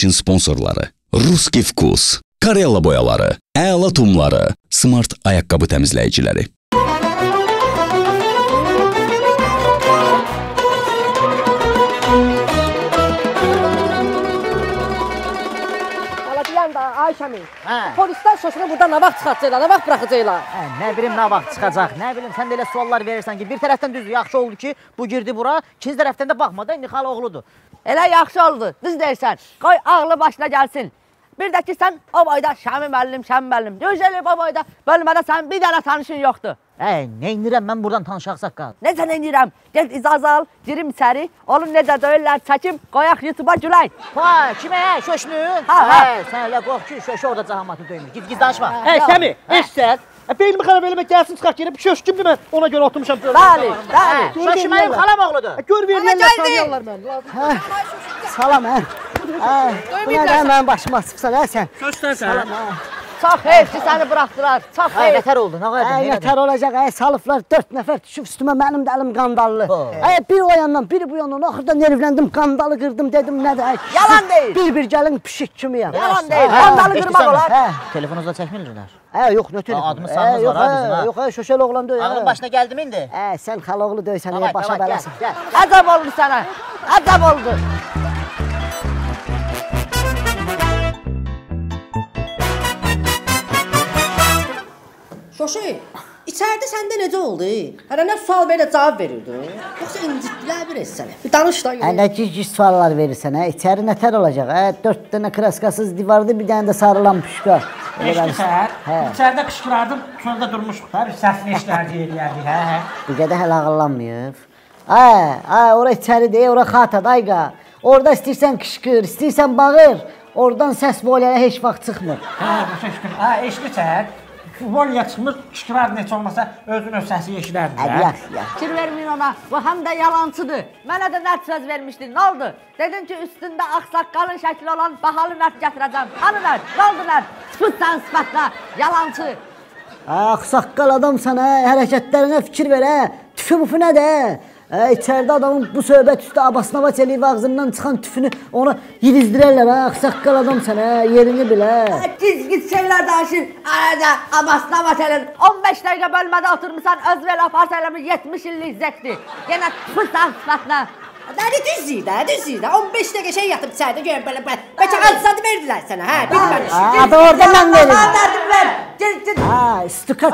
verilişin sponsorları Ruski Vkus, Karella boyaları, Əla tumları, Smart ayaqqabı təmizləyiciləri. Ayşəmi, polislər şoşunu burada nə vaxt çıxacaqlar, nə vaxt bıraxacaqlar? Nə bilim nə vaxt çıxacaq, nə bilim sən də elə suallar verirsən ki, bir tərəfdən düzdür, yaxşı oldu ki, bu girdi bura, ikinci tərəfdən də baxma da, indi xala oğludur. Elə yaxşı oldu, düz deyirsən, qoy ağlı başına gəlsin. Bir də ki, sən o boyda Şəmi müəllim, gözəli o boyda bölmədə sənin bir dənə tanışın yoxdur. Nə indirəm mən buradan tanışaq saqqal? Necə nə indirəm? Gəl icazə al, girim içəri, onun necə döyürlər, çəkim, qoyaq YouTube'a gülək. Kimə, şöşünü? Sən elə qox ki, şöşü orada cahamatı döymür, giz danışma. Şəmi, eşsən, beynimi xarab eləmək gəlsin, çıxaq yerə, bu şöş kimdir mən ona görə oturmuşam. Bəli. Şöşü mənim xalam oğludur. Gör verirlər, tanıyarlar mən. Salam, bu nədən mənim başıma çıxsan, sən? Şöşsən. Çox heyf ki, səni buraxdılar, çox heyf. Nətər oldu, nə qədər? Nətər olacaq, salıblar 4 nəfər düşüb üstümə, mənim də əlim qandallı. Bir o yandan, biri bu yandan, axırda nervləndim, qandalı qırdım, dedim, nədir? Yalan deyil. Bir gəlin pişik kimiyəm. Yalan deyil, qandalı qırmaq olar. Telefonunuzda çəkmirlər? Yox, nə telefon? Adımız sanımız var ha bizim ha. Yox, şöşəl oğlan döy. Ağlın başına gəldim indi? Sən xaloğlu döysən, başa bələsən. Əcəb oldu sənə, əcəb oldu. Şoşu, içəridə səndə necə oldu? Hələ nə sual belə cavab verirdi? Yoxsa incitdilər bir sənə? Bir danış da. Nə gic suallar verirsən, içəri nətər olacaq? 4 dənə kraskasız divarda, bir dənə də sarılan püşka. Eşitlər, içəridə qışqırardım, sonra da durmuşuq da, bir səsini eşlərdi, eləyərdi, Bu qədər hələ ağıllanmayıb. Ora içəridir, ora xatadır, ayqa. Orada istəyirsən qışqır, istəyirsən bağır, oradan səs bolyaya heç vaxt çıxmır. Başa şükür, eşitlər. Volya çıxmır, qışqırar neçə olmasa özün öz səsi eşidərdi. Fikir verməyin ona, bu həm də yalancıdır. Mənə də nərd söz vermişdin, nə oldu? Dedin ki, üstündə ağsaqqalın şəkli olan bahalı nərd gətirəcəm. Hanı nərd, nə oldu nərd? Sıfırsan sıfatla, yalancı. Ağsaqqal adamsan, hərəkətlərinə fikir ver, tüfü-müfü nədir? İçəridə adamın bu söhbət üstə abasnavaç eləyib ağzından çıxan tüfünü ona yedizdirərlər, ağsaqqal adamsan, yerini bilə. Giz şeylər danışır, abasnavaç eləyir. 15 dəqiqə bölmədə oturmuşsan, özvəl aparsa eləmiş 70 illik zəkdir. Yenə tüfürsən sıfatla. Düzdür də, 15 dəqiqə şey yatıb içəridə görün belə, bəlkə adı verdilər sənə, bilməmiş. Adı orada mən verim. Nərdim ver, istikat.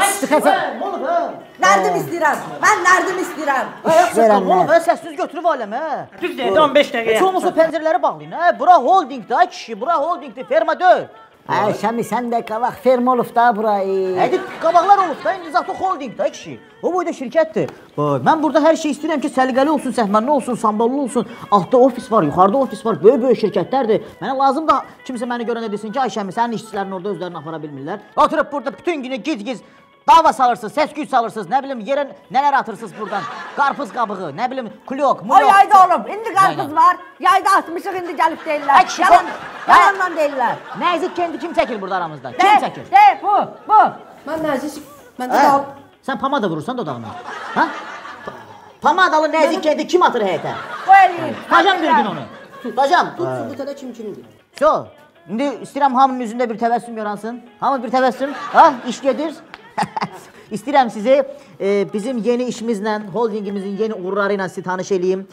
Nərdim istəyirəm, mən nərdim istəyirəm. Səssiz götürüb aləmə. Düz deyildi, 15 dəqiqə. Heç olmasa pəncərələri bağlayın, bura holdingdir, kişi, bura holdingdir, ferma deyil. Şəmi, sən də qabaq ferma olub da burayı. Qabaqlar olub da, indi zatı holdingdir, kişi. O boyda şirkətdir. Mən burada hər şey istəyirəm ki, səliqəli olsun, səhmənli olsun, samballı olsun. Altda ofis var, yuxarıda ofis var, böyük şirkətlərdir. Mənə lazım da kimsə məni görən desin ki, Ayşəmi, sənin işçilərin orada özlərini apara bilmirlər. Oturub burada bütün günü giz dava salırsınız, səs güc salırsınız, nə bilim yerə nələr atırsınız buradan. Qarpız qabığı, nə bilim kulyok, O yayda olub, indi qarpız var, yayda atmışıq, indi gəlib deyirlər. Yalandan deyirlər. Nəzik kendi kim çəkir burada aramızda? Kim çəkir? Bu. Mən nəzik, mən də dal. Sən pomada vurursan dodağına. Pomadalı nəzik kendi kim atır həyətə? Bu eləyir. Tutacam bir gün onu. Tutacam. Tutsuqda kim kimdir? İndi istəyirəm hamının üzündə bir təbəssüm yaransın. Hamı bir təbəssüm. İş gedir. İstəyirəm sizi bizim yeni işimizlə, holdingimizin yeni uğurları ilə sizi tanış edeyim.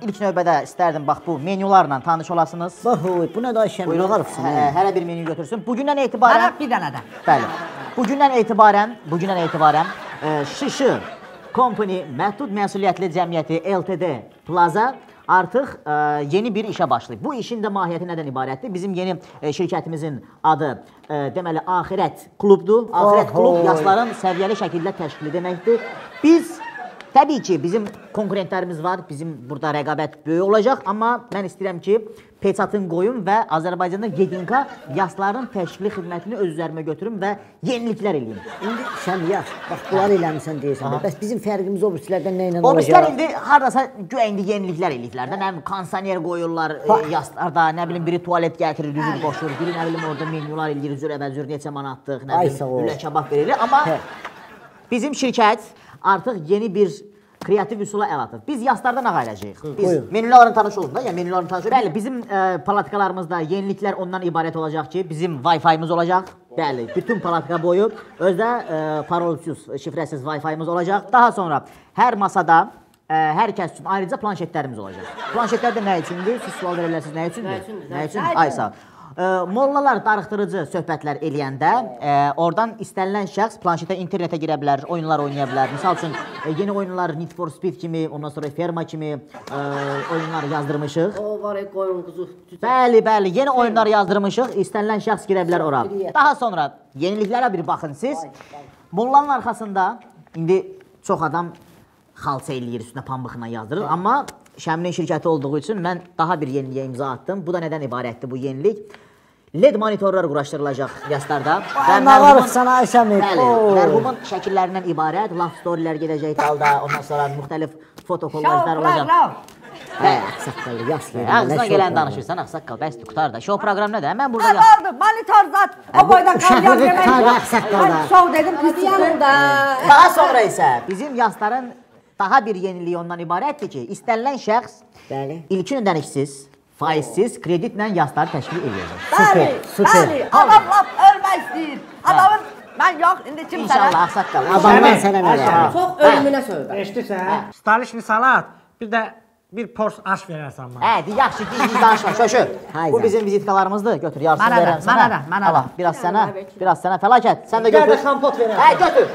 İlk növbədə istərdim, bax bu menyularla tanış olasınız. Bu nə da Ayşəmi? Hərə bir menyu götürsün. Bugündən etibarən... Mənə bir dənə də. Bəli. Bugündən etibarən Şışı Company Məhdud Məsuliyyətli Cəmiyyəti LTD Plaza artıq yeni bir işə başlayıb. Bu işin də mahiyyəti nədən ibarətdir? Bizim yeni şirkətimizin adı deməli Axirət klubdur. Axirət klub yaşların səviyyəli şəkildə təşkili deməkdir. Biz təbii ki, bizim konkurentlərimiz var. Bizim burada rəqabət böyük olacaq. Amma mən istəyirəm ki, peçatın qoyun və Azərbaycanda Gedinka yaşların təşkili xidmətini öz üzərimə götürüm və yeniliklər eləyim. İndi sən yaş, bax bunları eləmişsən deyirsən. Bəs bizim fərqimiz o birisilərdən nə ilə olacaq? O birisilər indi haradasa güya indi yeniliklər eləyirlər də. Nə bilim, kondisioner qoyurlar yaşlarda, nə bilim, biri tualet gətirir, düzür qoşur, biri nə bilim orada menyular eləyir, zür neçə manatlıq, nə bilim, lülə kabab verilir. Amma bizim şirkət artıq yeni bir kreativ üsula əl atıb. Biz yaslardan nə qayılacağıq? Biz menülərlə tanış olun da, ya menülərlə tanış olun. Bəli, bizim palatikalarımızda yeniliklər ondan ibarət olacaq ki, bizim Wi-Fi-miz olacaq. Bəli, bütün palatika boyu özdə parolsuz, şifrəsiz Wi-Fi-miz olacaq. Daha sonra hər masada hər kəs üçün ayrıca planşetlərimiz olacaq. Planşetlər də nə üçündür? Siz sual verərsiniz, nə üçündür? Nə üçün? Ay sağ ol. Mollalar darıxdırıcı söhbətlər eləyəndə oradan istənilən şəxs planşetə, internetə girə bilər, oyunlar oynaya bilər. Misal üçün yeni oyunlar Need for Speed kimi, ondan sonra Ferma kimi oyunlar yazdırmışıq. O var qoyun quzu. Bəli, bəli, yeni oyunlar yazdırmışıq. İstənilən şəxs girə bilər ora. Daha sonra yeniliklərə bir baxın siz. Mollanın arxasında indi çox adam xalça eləyir, üstünə pambıqla yazdırır. Amma Şəminin şirkəti olduğu üçün mən daha bir yeniliyə imza attım. Bu da nədən ibarətdir bu yenilik? LED monitorlar quraşdırılacaq yaslarda. Nağarıq sana Şəmin. Mərhumun şəkillərindən ibarət love storylər gedəcək dalda. Ondan sonra müxtəlif fotokollajlar olacaq. Ağsaqqallı, yaslı. Ağzına gələn danışırsan, ağsaqqal, bəsdir, qutar da. Show proqram nədir? Mən burada... Oldu, monitor zat. O boyda qalyan yemək. Show dedim, pis yanında. Daha sonra isə bizim yasların daha bir yeniliyi ondan ibarətdir ki, istənilən şəxs ilkin ödənişsiz, faizsiz, kreditlə yasları təşkil edəcək. Bəli, adam laf ölmək istəyir. Adamın, mən yox, indi kim sənə? İnşallah, ağsaqqal. Adamdan sənə nə gəlir? Çox ölümünə söhbət. Eşidirsən? Staliçni salat, bir də bir pors aş verərsən mənə. Yaxşı, biz danışma, şöşü. Bu bizim vizitkalarımızdır, götür, yarısını verəm sənə. Mənə. Biraz sənə, fəlakət. Sən də götür. Gəl də kompot verərsən. Götür.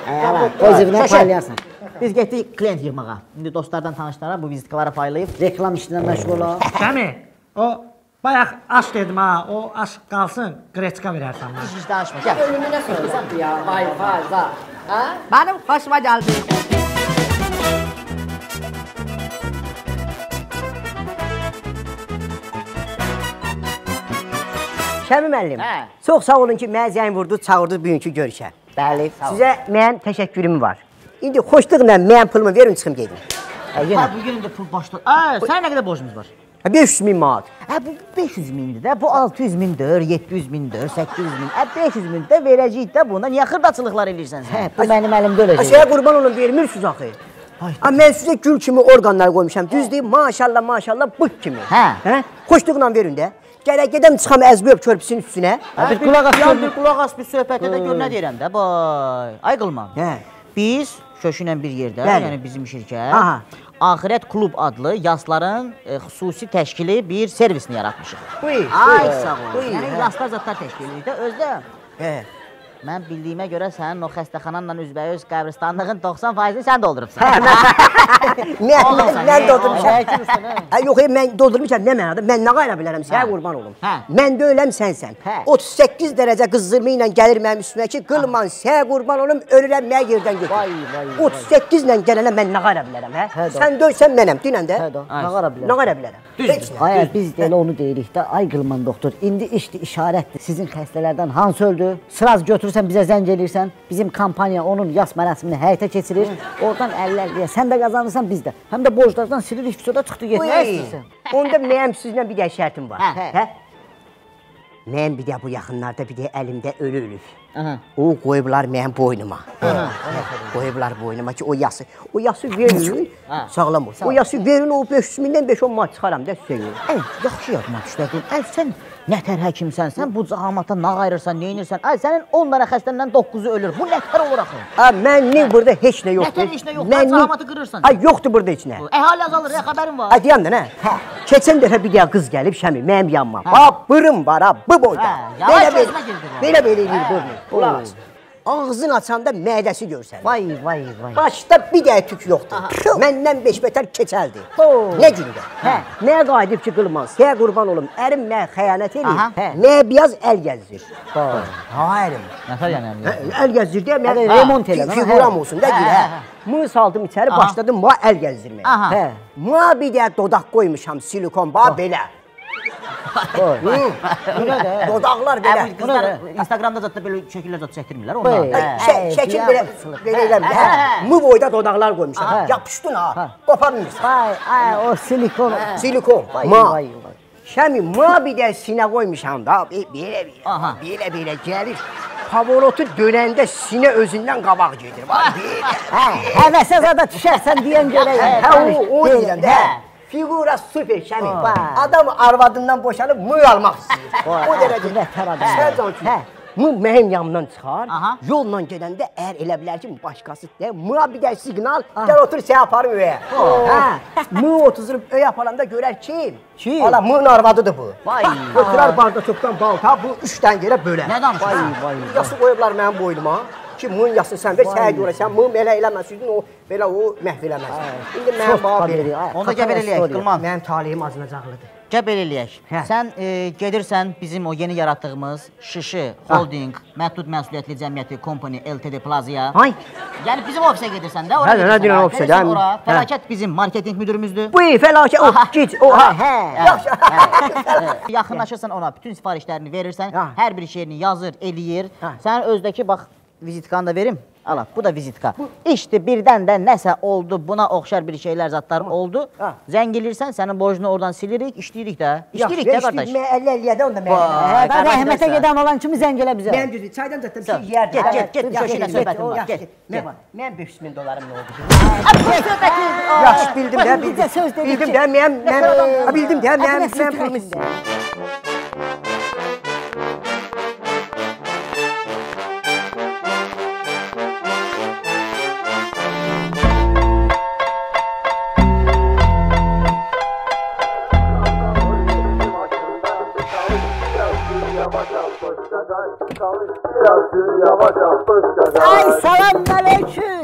O cibinə paylayarsın. Biz getdik klient yığmağa. İndi dostlardan tanışlara bu vizitkaları paylayıb. Reklam işindən məşğul ol. Şəmi, o bayaq aş dedim ha, o aş qalsın, qreçka verərsən mənə. Hiç danışma, gəl. Ölümünə söhbət ya. Vay za. Mənim xoşuma gəldi. Şəmi müəllim, çox sağ olun ki, mənə zəng vurdu, çağırdı bugünkü görüşə. Bəli, sağ ol. Sizə mənim təşəkkürüm var. İndi xoşluqla mənim pulumu verin, çıxım gedin. Bugün də pul başladı. Sənin nə qədər borcumuz var? 500 min manat. Bu 500 mindir də, bu 600 mindir, 700 mindir, 800 min. 500 min də verəcəyik də bunda. Niyə xırdaçılıqlar eləyirsən sən? Bu mənim əlimdə öləcək. Şeyə qurban olun, vermirsiniz axı. Mən sizə gül kimi orqanlar qoymuşam, düz deyib, maşallah, bık kimi. Xoşluqla verin də. Gərək gedəm çıxam əzbi öp körpüsün üstünə. Bir qulaq as, bir söhbətə də gör nə deyirəm də. Ay qılman. Biz Şöşü ilə bir yerdə, yəni bizim şirkət, Axirət Klub adlı yasların xüsusi təşkili bir servisini yaratmışıq. Ay sağ ol. Yəni yaslar zatlar təşkilidir də özdə. Mən bildiyimə görə sənin o xəstəxananla üzbəüz qəbristanlığın 90%-ni sən doldurubsan. Mən doldurmuşam. Yox, mən doldurmuşam, nə mənada? Mən nə qayra bilərəm, sənə qurban olum. Mən də öləm, sənsən. 38 dərəcə qızdırma ilə gəlir mənim üstümə ki, qılman, sənə qurban olum, ölürəm, mənə yerdən götür. 38 ilə gələnə mən nə qayra bilərəm, hə? Sən döysən mənəm, dinən də. Nə qayra bilərəm? Ay, biz də elə onu deyirik də, ay qılman doktor, indi işdir, işarətdir. Sizin xəstələrdən hansı öldü? Sıraz götürürsən, bizə zəng eləyirsən, bizim kampaniya onun yas mərasimini həyata keçirir, oradan 50-50-yə sən də qazanırsan, biz də. Həm də borclardan silirik, fisoda çıxdı, getmək istəyirsən. Onda mənim sizlə bir də şərtim var. Mən bir də bu yaxınlarda bir də əlimdə ölü. O qoyublar mənim boynuma. Qoyublar boynuma ki, o yası verin, sağlam olsun. O yası verin, o 500 mindən 5-10 mat çıxaram da sizə görə. Yaxşı yadıma düşdədin. Sən nətər həkimsən, sən bu cahamata nə qayırırsan, neynirsən? Sənin 10 dənə xəstəndən 9-u ölür. Bu nətər olur axı? Mənim burada heç nə yoxdur. Nətər heç nə yoxdur? Cahamatı qırırsan. Yoxdur burada heç nə. Əhali azalır, xəbərin var. Deyəm də nə? Keçən dəfə bir dəyə qız gəlib Şəmi, mənim yanıma. Bırım var, bu boyda. Belə eləyir, qulaq as. Ağzını açanda mədəsi görsən. Vay. Başda bir dəyə tük yoxdur. Məndən beşbətər keçəldi. Nə gündə? Nəyə qayıdıb ki, qılmaz? Səyə qurban olum, ərim mənə xəyanət edir. Nəyə biyaz əl gəzdir? Ərim. Nətər yəni əl gəzdir? Əl gəzdir deyə mən remont eləmə. Figuram olsun da deyir. Mığ saldım içəri, başladım ma əl gəzdirməyə. Ma bir dəyə dodaq qoymuşam, silikon, belə. Dodaqlar belə. Qızlar Instagramda zətdə belə şəkillər zət çəkdirmirlər onlar. Şəkil belə eləmir. Mı boyda dodaqlar qoymuşam. Yapışdın ha, qoparmırsan. O silikon. Silikon. Şəmi, ma bir də sinə qoymuşam da, belə gəlir. Pavolotu dönəndə sinə özündən qabaq gedir. Həvəsə zada düşərsən deyən görək. O deyirəm də. Figura super Şəmi. Adam arvadından boşanıb mıy almaq istəyir. O dərəcə. Sən can ki, mı mənim yanımdan çıxar, yolla gedəndə əgər elə bilər ki, başqası deyək, mıya bir də siqnal, gəl otur, sən aparım öyə. Mı otuzurub öyə aparanda görər kim? Ala, mığın arvadıdır bu. Götürər barda çoxdan balta, bu 3 dən yerə bölər. Nə danışır? Yası qoyublar mənim boynuma. Ki, mığın yası sən ver, səhə görəsən, mığın belə eləməsəydin, o belə o məhv eləməz. İndi mənim bağa verir. Onda gəl belə eləyək, Qılman. Mənim talihim acınacaqlıdır. Gəl belə eləyək. Sən gedirsən bizim o yeni yaratdığımız Şışı Holding Məhdud Məsuliyyətli Cəmiyyəti Company Ltd Plazaya. Yəni bizim ofisə gedirsən də, ora gedirsən. Nə deyirəm ofisə? Gəlirsən ora, Fəlakət bizim marketing müdürümüzdür. Bu fəlakət, git, Yaxınlaşırsan ona, bütün sifarişlərini verirsən, hər bir şeyini yazır, eləyir. Sən özdəki, bax, vizitkanı da verim. Ala, bu da vizitka. İşte birdən də nəsə oldu, buna oxşar bir şeylər, zatlar oldu. Zəng elirsən, sənin borcunu oradan silirik, işləyirik də. İşləyirik də, qardaş. Mən 50-50-də onda mən. Rəhmətə gedən olan kimi zəng elə bizə. Mən düzdür, çaydan da bir şey yiyərdim. Get, köşədə söhbətim var, get. Mən 500.000 dolarım nə oldu? Yaxşı, bildim də, bildim də, mən pulum Ay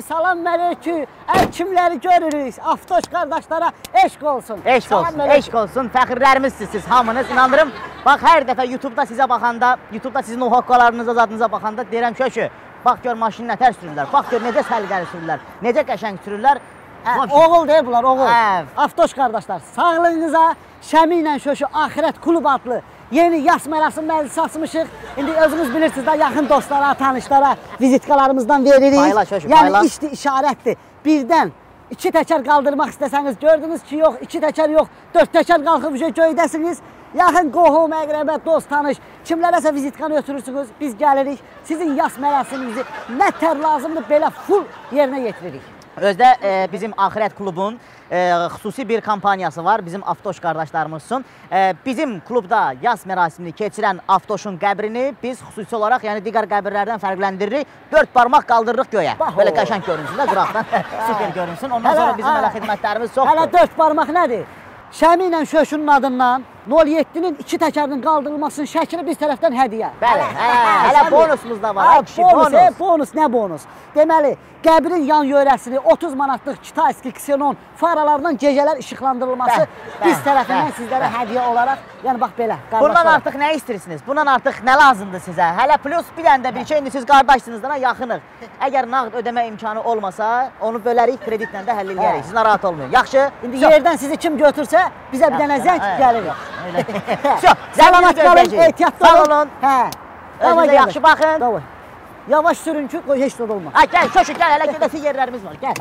salam mələkü, kimləri görürük, Aftoş qardaşlara eşq olsun. Eşq olsun, fəxirlərimizsiniz siz hamınız, inandırım. Bax, hər dəfə YouTube'da sizə baxanda, YouTube'da sizin o hoqqalarınıza, zadınıza baxanda deyirəm ki, bax gör maşını nətər sürürlər, bax gör necə səliqəli sürürlər, necə qəşəng sürürlər. Oğul deyil bunlar, oğul. Aftoş qardaşlar, sağlığınıza Şəmi ilə Şöşü Axirət Klub adlı yeni yas mərasim məclisi açmışıq. İndi özünüz bilirsiniz də, yaxın dostlara, tanışlara vizitkalarımızdan veririk. Paylaş, Şöşü, paylaş. Yəni işdir, işarətdir. Birdən 2 təkər qaldırmaq istəsəniz, gördünüz ki, yox, 2 təkər yox, 4 təkər qalxıb göydəsiniz. Yaxın qohum, əqrəbə, dost, tanış, kimlərəsə vizitkanı ötürürsünüz, biz gəlirik. Sizin yas mərasiminizi nə tər lazımdır, belə full yerinə yetiririk. Özdə bizim Axirət Klubun xüsusi bir kampaniyası var, bizim Aftoş qardaşlarımız üçün. Bizim klubda yas mərasimini keçirən Aftoşun qəbrini biz xüsusi olaraq, yəni digər qəbirlərdən fərqləndiririk. 4 barmaq qaldırırıq göyə. Belə qəşəng görünsün də qıraqdan, süper görünsün. Ondan sonra bizim elə xidmətlərimiz çoxdur. Hələ 4 barmaq nədir? Şəmi ilə Şöşünün adından 07-nin 2 təkərinin qaldırılmasının şəkili biz tərəfdən hədiyyə. Bəli, hələ bonusumuz da var. Bonus, nə bonus? Deməli, qəbrin yan yörəsini 30 manatlıq Kitayski Xenon faralarından gecələr işıqlandırılması biz tərəfindən sizlərə hədiyyə olaraq, yəni bax belə. Bundan artıq nə istəyirsiniz? Bundan artıq nə lazımdır sizə? Hələ plus bir dənə də bir şey, indi siz qardaşsınızdan yaxınıq. Əgər nağd ödəmə imkanı olmasa, onu bölərik, kreditlə də həll edərik. Siz narahat olmayın. Yaxşı? İndi yerdən sizi kim götürsə, bizə bir dənə zəng gəlir. Salamat qalın, ehtiyatlı olun. Sağ olun. Özünüzə yaxşı baxın. Yavaş sürün ki, heç də olmaz. Gəl, Şöşü, gəl, hələ gedəsi yerlərimiz var, gəl.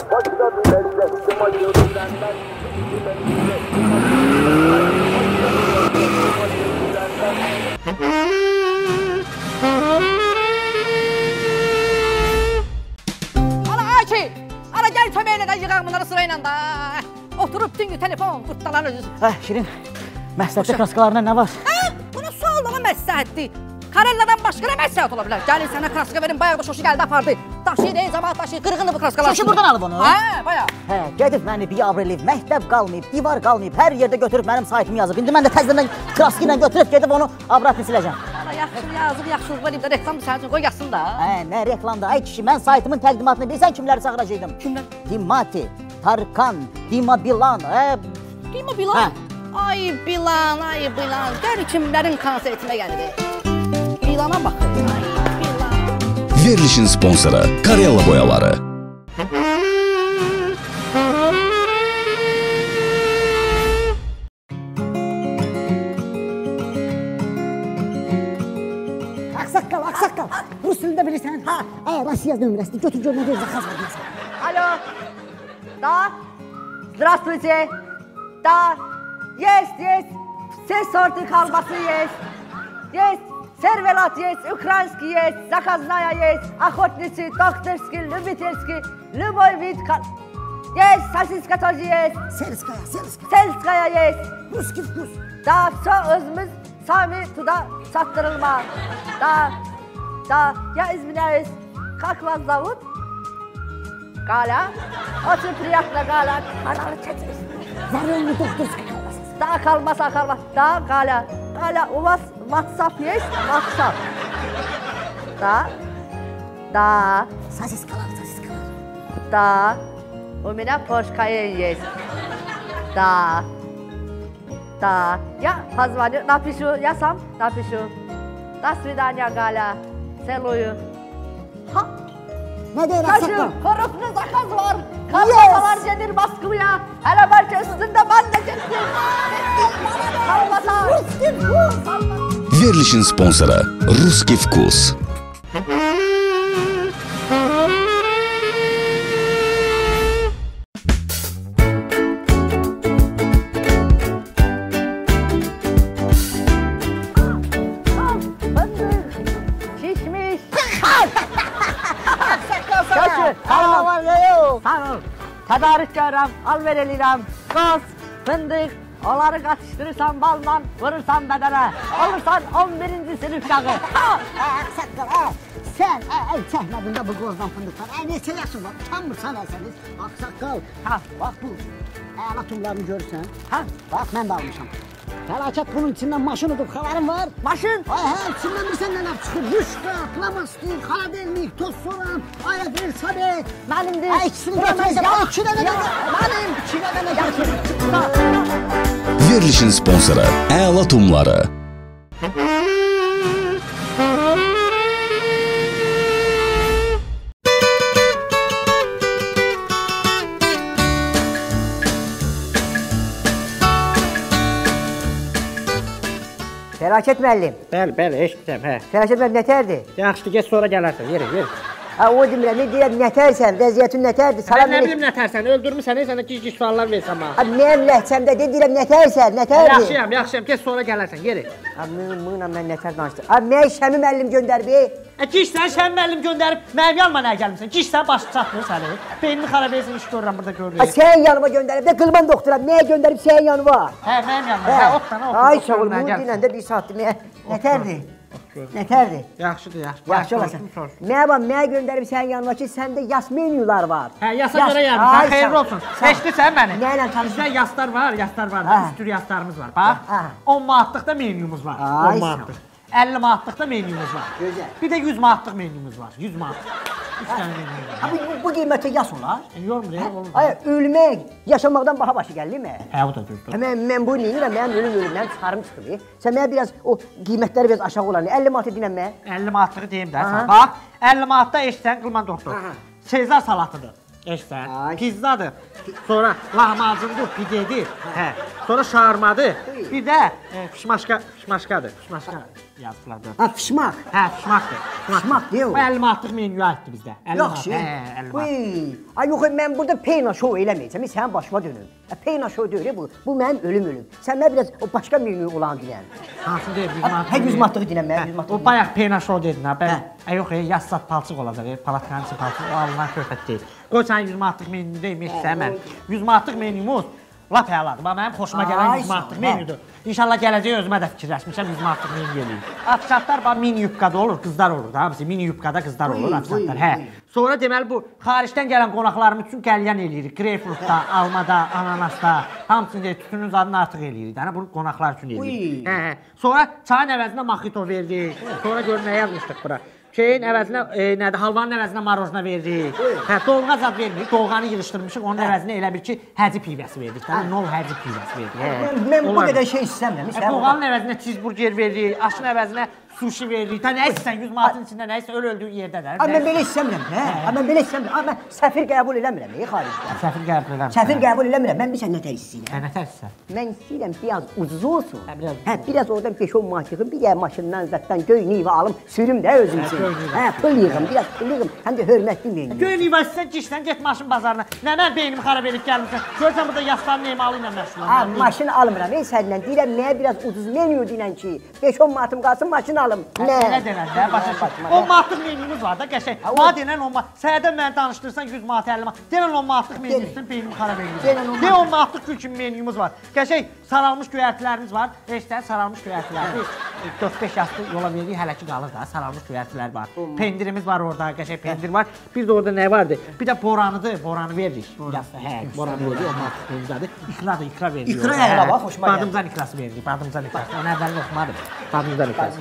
Ana gəl köməklə də yığaq bunları sırayla da. Oturub bütün gün telefon, qurtdalan özüsün. Şirin, məsləhətli kraskalarına nə var? Buna sual da məsləhətdir. Karelladan başqa nə məsləhət ola bilər? Gəlin sənə kraska verin, bayaq da Şoşu gəldi apardı. Daşıyır, cəmaat daşıyır, qırğındır bu kraskalar. Şoşu buradan alıb onu? Hə, bayaq. Gedib məni biabr eləyib, məktəb qalmayıb, divar qalmayıb, hər yerdə götürüb mənim saytımı yazıb. İndi mən də təzədən kraska ilə götürüb gedib onu abratını siləcəm. Yaxşı yazıb, yaxşılıq verib də reklamdır sənin üçün, qoy yazsın da. Nə reklamdır? Ay kişi, mən saytımın təqdimatını bilsən kimləri çağıracaqdım? Kimlər? Dimati, Tarkan, Dima Bilan. Dima Bilan? Ay Bilan, gör kimlərin konsertinə gəlir. Bilana baxır. Ay Bilan. Verilişin sponsoru Karella Boyaları. Aksaqqal, Rus dilində bilirsən? Rasiya nömrəsidir, götür gör nə deyir, zakaz var deyirsən. Alo, da, здравствуйте, да, есть, все сорты колбасы есть, servelat есть, украинский есть, заказная есть, охотницы, докторский, любительский, любой вид. Есть, сосиска тоже есть. Сельская есть. Русский вкус. Да, все özümüz sami tуда sattırılma. Да, я извиняюсь. Как вас зовут? Галя. Очень приятно, Галя. Кanalı çekeriz. Зарённый докторский колбаса. Да, kalmasa. Да, Галя. Галя, у вас WhatsApp есть? WhatsApp. Да. Сосискалар. Да. У меня Porsche Cayenne есть. Да. Я позвоню, напишу, я сам напишу. До свидания, Галя. Целую. Ne deyir Kaçın, Aksaqqal? koruplu zakaz var. Kalmasalar gelir Moskva'ya. Hele belki üstünde ben de gittim. Kalmasa. Verilişin sponsoru Ruski Vkus. Şişmiş. Kaçın. Hala var ya yok. Sağ ol. Tedarik görürəm, al verilirəm. Qoz, fındık, onları qatışdırırsan balla, vurursan bədənə. Olursan 11-ci sinif uşağı. Aksaqqal, sən çəkmədin də bu qozdan fındıqdan. Neçə yaşın var? Utanmırsan əsəniz. Aksaqqal, bax bu əla tumlarını görürsən. Bax, mən də almışam. Fəlakət bunun içindən maşın udub, xəbərin var? Maşın? İçindən bilsən nələr çıxır? Rüşqa, plamastik, xaladelnik, toz soğan, ayafir, sabit. Mənimdir. İkisini götürəcəm. İki dənə mənim. İki dənə götür. Verilişin sponsoru Əla Tumları. Fəlakət müəllim. Bəli, eşitdim, hə. Fəlakət müəllim nətərdir? Yaxşı, get sonra gələrsən, yeri. O demirəm, ne deyirəm, nətərsən, vəziyyətin nətərdir? Mən nə bilim nətərsən, öldürmüsən, sənə gic suallar versən mənə. Mənim ləhcəmdə deyirəm, nətərsən, nətərdir? Yaxşıyam, get sonra gələrsən, yeri. Mığınla mən nətər danışdım. Mən Şəmi müəllim göndərib. Gicsən, Şəmi müəllim göndərib, mənim yanıma nə gəlmirsən? Gicsən, başı çatmır səni. Beynini xarab etsin, iş görürəm, burada görürəm. Sən yanıma göndərib də qılman doktoram, nəyə göndərib sənin yanıma? Hə, mənim yanıma, hə, Ay sağ ol, bunu dinən də bir saatdır, nətərdir? Nətərdir? Yaxşıdır. Yaxşı olasın. Mənə göndərib sənin yanıma ki, səndə yas menyular var. Hə, yasa görə gəlmişsən, xeyirli olsun. Seçdirsən məni. Nəylə tanışdın? Bizdə yaslar var, üst tür yaslarımız var. Bax, 10 manatlıq da menyumuz var. 10 manatlıq. 50 manatlıq da menyumuz var. Gözəl. Bir də 100 manatlıq menyumuz var. 100 manatlıq. 3 dənə menyumuz var. Bu qiymətə yas olar? Yormur, olur. Ay, ölmək, yaşamaqdan baha başı gəlir mi? Hə, o da düzdür. Mən bu neyirəm, mənim ölümdən çıxarım çıxır. Sən mənə biraz o qiymətləri biraz aşağı olan, 50 manatı dinən mən. 50 manatlığı deyim də sən. Bax, 50 manatda eşsən qılman doktor. Sezar salatıdır. Eşsən, pizzadır. Sonra lahmacundur, pidedir. Hə. Sonra şarmadır. Bir də fişmaşkadır. Fişmaşka yazıblardır. Ha, fişmaq. Hə, fişmaqdır. Fişmaq deyil o. Bu 50 manatlıq menyu aiddir bizdə. 50 Yaxşı. Hə, 50 manat. Ay yox, mən burada peyna şou eləməyəcəm. Sənin başıma dönüm. Peyna şou deyil bu. Bu mənim ölüm. Sən mənə biraz o başqa menyu olan deyən. Hansı deyil, 100 manat. Hə, 100 manatlığı dinən mən, 100 manatlığı. O bayaq peyna şou dedin ha. Yox, yaz sat palçıq olacaq. Palatkanın içi palçıq, o alınan köfət deyil. Qoy sən 100 manatlıq menyu deyilmişsən mən. 100 manatlıq menyumuz lap əladır. Bax, mənim xoşuma gələn 100 manatlıq menyudur. İnşallah gələcək özümə də fikirləşmişəm 100 manatlıq menyu yeliyim. Afişatlar bax, mini yubkada olur, qızlar olur da. Hamısı mini yubkada qızlar olur afişatlar. Hə. Sonra deməli bu xaricdən gələn qonaqlarımız üçün qəlyan eləyirik. Greyfurtda, almada, ananasda, hamısını tütünün zadını artıq eləyirik. Yəni bunu qonaqlar üçün eləyirik. Hə. Sonra çayın əvəzinə maxito verdik. Sonra gör nə yazmışdıq bura. Şeyin əvəzinə, nədir, halvanın əvəzinə marojna veririk. Hə, dolğa zad vermirik, dolğanı yığışdırmışıq, onun əvəzinə elə bir ki, həci pivəsi verdik. Nol həci pivəsi verdik. Mən bu qədər şey istəmirəm. Dolğanın əvəzinə cheeseburger veririk, aşın əvəzinə sushi veririk. Nə istəsən 100 manatın içində nə istəsən, öldüyün yerdədir. Mən belə istəmirəm, mən belə istəmirəm. Mən səfir qəbul eləmirəm, xaricdə. Səfir qəbul eləmirəm. Səfir qəbul eləmirəm, mən bir sən nətər istəyirəm. Nətər istəyirəm? Mən istəyirəm biraz ucuz olsun. Biraz oradan 5-10 manat yığım, bir yer maşından, zətdən göy nivə alım, sürüm də özüm üçün. Pul yığım, biraz pul yığım, həm də hörmətli menyu. Göy nivə istəyirsən, gişsən, get maşın bazarına. Nə mən beynimi xarab edib gəlmişsən. Görsən burada yasların neymalı ilə məşğulam. Maşın almıram, səndən deyirəm, mənə biraz ucuz menyu deyilən ki, 5-10 manatım qalsın, maşın alım. xalım. Nə denəndə, başa düşün. 10 manatlıq menümüz var da, qəşəng. Mənə denən 10 manat. Sənədən məni danışdırırsan 100 manat, 50 manat. Denən 10 manatlıq menümüzün beynim xarab edir. De 10 manatlıq gül kimi menümüz var. Qəşəng saralmış göyərtilərimiz var. Eşitən saralmış göyərtilərimiz. 4-5 yaşlı yola veririk, hələ ki qalır da. Saralmış göyərtilər var. Pendirimiz var orada, qəşəng pendir var. Bir də orada nə vardı? Bir də boranıdır, boranı veririk. Hə, boranı veririk, 10 manatlıq menümüzdədir. İkra da ikra veririk. İkra hələ bax, hoşuma gəlir. Badımcan ikrası veririk, badımcan ikrası. Onu əvvəlini oxumadım. Badımcan ikrası.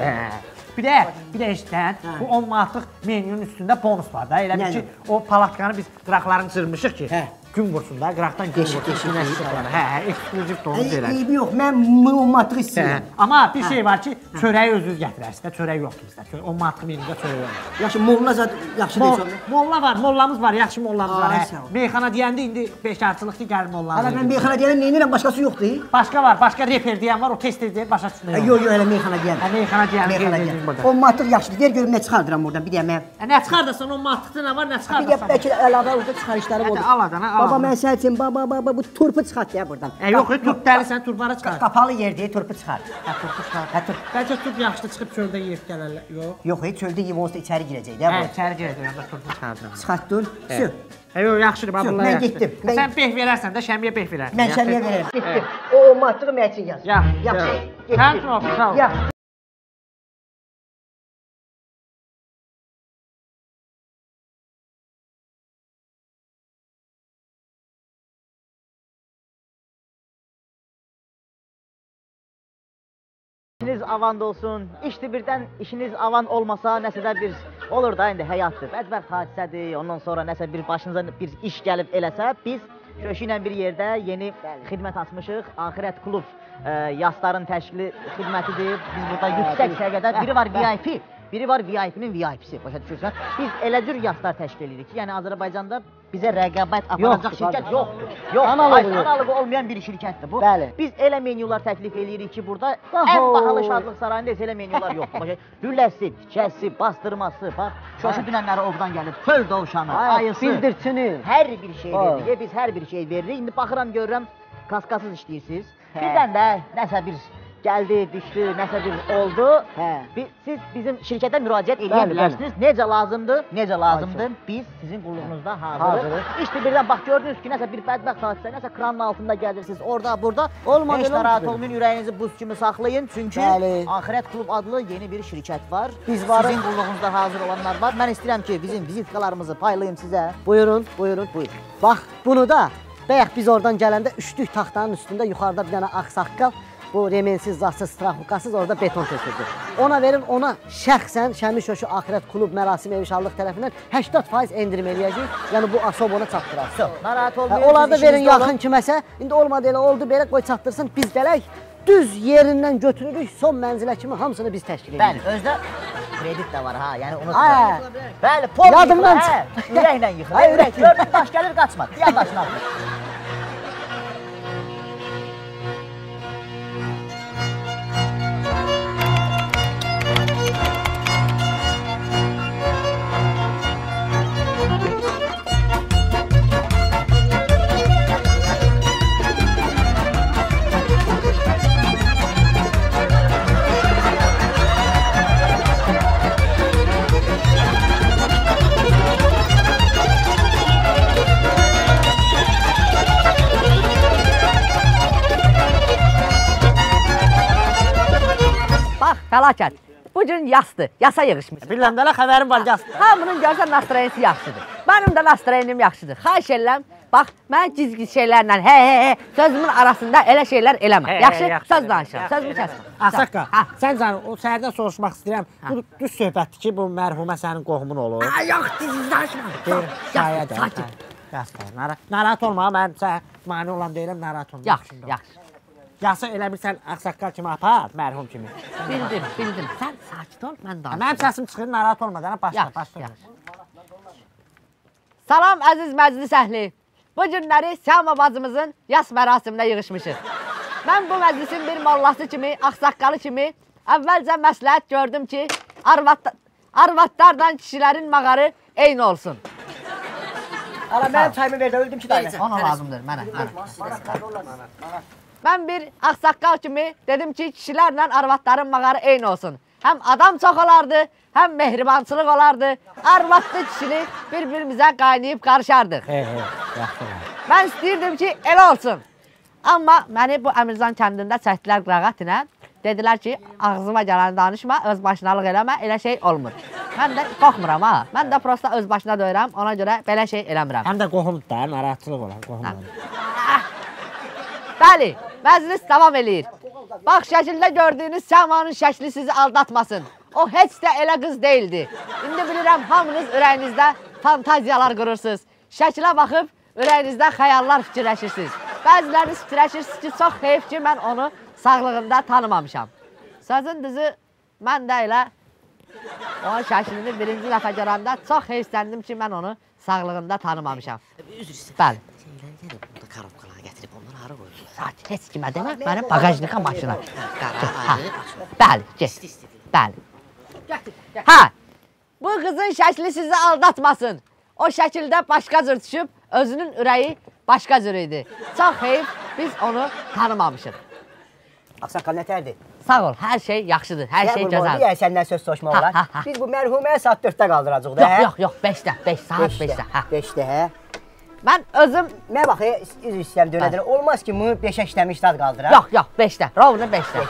Bir də eşitən, bu 10 manatlıq menünün üstündə bonus var da. Elə bir ki, o palatkanı biz qıraqlarını cırmışıq ki, gün vursun da, qıraqdan gün vursun. Günəş işıqları. Ekskluziv də onu deyirək. Eybi yox, mən 10 manatlıq istəyirəm. Amma bir şey var ki, çörəyi özünüz gətirərsiniz də, çörək yoxdur bizdə. 10 manatlıq menüdə çörək yoxdur. Yaxşı, molla zad yaxşı deyil sonra. Molla var, mollamız var, yaxşı mollamız var. Meyxana deyəndə indi beşarçılıqdır, gəlir mollamız. Hələ mən meyxana deyəndə neynirəm, başqası yoxdur. Başqa var, başqa reper deyən var, o tez-tez deyir, başa düşmür. Yox, hələ meyxana deyəm. Meyxana deyəm. 10 manatlıq yaxşıdır, ver görüm nə çıxardıram oradan, bir deyəm mən. Nə çıxardasan, 10 manatlıqda nə var, nə Bir çıxardasan? də bəlkə əlavə orada çıxarışları olur. Al adana, al. Baba, mən sənin üçün, baba, bu turpu çıxart ya buradan. Yox, turp dəlisən, turplara çıxar. Qapalı yerdir, turpu çıxart. Turpu çıxar. Bəlkə turp yaxşı çıxıb çöldə yeyib gələrlər, yox? Yox, çöldə yeyib onsuz da içəri girəcək də bu. İçəri girəcək, onda turpu çıxardım. Çıxartdın, sür. Yox, yaxşıdır, bunlar Mən yaxşıdır. getdim. Sən beh verərsən də, şəmiyə beh verərsən. Mən şəmiyə verərəm, getdim. O mantığı mən üçün yaz. Yaxşı, getdim. Sən üçün oxu, sağ ol. İşiniz avand olsun, işdir birdən işiniz avan olmasa nəsə də bir olur da indi həyatdır. Bədbəxt hadisədir, ondan sonra nəsə bir başınıza bir iş gəlib eləsə, biz Şöşü ilə bir yerdə yeni xidmət açmışıq. Axirət Klub yasların təşkili xidmətidir. Biz burada yüksək səviyyədə, biri var VIP, biri var VIP-nin VIP-si, başa düşürsən. Biz elə cür yaslar təşkil edirik ki, yəni Azərbaycanda bizə rəqabət aparacaq şirkət yoxdur. Yox, analogu olmayan bir şirkətdir bu. Biz elə menyular təklif edirik ki, burada ən bahalı şadlıq sarayında elə menyular yoxdur. Lüləsi, tikəsi, bastırması, bax, Şoşu dünənləri ovdan gəlib, çöl dovşanı, ayısı, bildirçini, hər bir şey veririk. Biz hər bir şey veririk. İndi baxıram, görürəm, kaskasız işləyirsiniz. Birdən də nəsə bir gəldi, düşdü, nəsə bir oldu. Siz bizim şirkətə müraciət edə bilərsiniz. Necə lazımdır? Necə lazımdır? Biz sizin qulluğunuzda hazırıq. İşte birdən bax gördünüz ki, nəsə bir bədbəxt hadisə, nəsə kranın altında gəzirsiniz, orada, burada. Heç narahat olmayın, ürəyinizi buz kimi saxlayın. Çünki Axirət Klub adlı yeni bir şirkət var. Sizin qulluğunuzda hazır olanlar var. Mən istəyirəm ki, bizim vizitkalarımızı paylayım sizə. Buyurun, buyurun, buyurun. Bax, bunu da, bəyək biz oradan gələndə üçlük taxtanın üstündə yuxarıda bir dənə ağsaqqal, bu remensiz, zatsız, strafukasız orada beton tökürdü. Ona verin, ona şəxsən Şəmil Şöşü Axirət Klub mərasim evşarlıq tərəfindən 80% endirim eləyəcək. Yəni bu asob ona çatdırar. Narahat olmayın. Onlar da verin yaxın kiməsə. İndi olmadı elə oldu, belə qoy çatdırsın. Biz gələk, düz yerindən götürürük, son mənzilə kimi hamısını biz təşkil edirik. Bəli, özdə kredit də var ha, yəni unutmayın. Bəli, pol yadımdan çıxır, ürəklə yıxılır. Ürək gördün, daş gəlir, qaçmaz. Yan daşını atır. Fəlakət. Bu gün yasdır, yasa yığışmış. Biləm də xəbərim var, yasdır. Hamının görsən nastroyenisi yaxşıdır. Mənim də nastroyenim yaxşıdır. Xahiş edirəm, bax, mən gizgi şeylərlə, sözümün arasında elə şeylər eləmə. Yaxşı, söz danışıram, sözümü kəsmə. Asaqqa, sən canım, o səhərdən soruşmaq istəyirəm. Bu düz söhbətdir ki, bu mərhumə sənin qohumun olur. Yox, düz danışma. Sakin. Narahat olma, mən mani olan deyiləm, narahat olma. Yaxşı. Yasa elə bilsən ağsaqqal kimi apar, mərhum kimi. Bildim. Sən sakit ol, mən danışıram. Mənim səsim çıxır, narahat olmadan, başla. Salam, əziz məclis əhli. Bu günləri Səma bacımızın yas mərasiminə yığışmışıq. Mən bu məclisin bir mollası kimi, ağsaqqalı kimi əvvəlcə məsləhət gördüm ki, arvadlarla kişilərin mağarı eyni olsun. Ala, mənim çayımı ver də, öldüm ki, dayı. Ona lazımdır, mənə. Mən bir ağsaqqal kimi dedim ki, kişilərlə arvadların mağarı eyni olsun. həm adam çox olardı, həm mehribançılıq olardı. Arvadlı kişilik bir-birimizə qaynayıb qarışardıq. Yaxşı olar. Mən istəyirdim ki, elə olsun. Amma məni bu Əmirzan kəndində çəkdilər qırağat ilə. Dedilər ki, ağzıma gələni danışma, öz başınalıq eləmə, elə şey olmur. Mən də qorxmuram ha. Mən də prosta öz başına döyürəm, ona görə belə şey eləmirəm. Həm də qohumdur da, narahatçılıq olar, qohumdur. Bəli, məclis davam eləyir. Bax, şəkildə gördüyünüz Səmanın şəkli sizi aldatmasın. O heç də elə qız deyildi. İndi bilirəm, hamınız ürəyinizdə fantaziyalar qurursunuz. Şəkilə baxıb, ürəyinizdə xəyallar fikirləşirsiniz. Bəziləriniz fikirləşirsiniz ki, çox heyf ki, mən onu sağlığında tanımamışam. Sözün düzü, mən də elə onun şəklini birinci dəfə görəndə çox heyfsəndim ki, mən onu sağlığında tanımamışam. Üzr istəyirəm. Bəli. Gəlin burada karabkalar gətirib onları hara qoyursunuz? Saat heç kimə demə, mənim bagajnika maşına. Qara, Bəli, get. Bəli. Hə, bu qızın şəkli sizi aldatmasın. O şəkildə başqa cür düşüb, özünün ürəyi başqa cür idi. Çox heyf, biz onu tanımamışıq. Ağsaqqal nətərdir? Sağ ol, hər şey yaxşıdır, hər şey gözəldir. Deyək səndən söz soşma olar. Biz bu mərhuməyə saat 4-də qaldıracaq da, hə? Yox, 5-də, saat 5-də. 5-də, hə? Mən özüm... Mən bax, üzr istəyəm dönədən. Olmaz ki, bunu 5-ə işləmiş dad qaldıraq. Yox, 5-də, rovunu 5-də.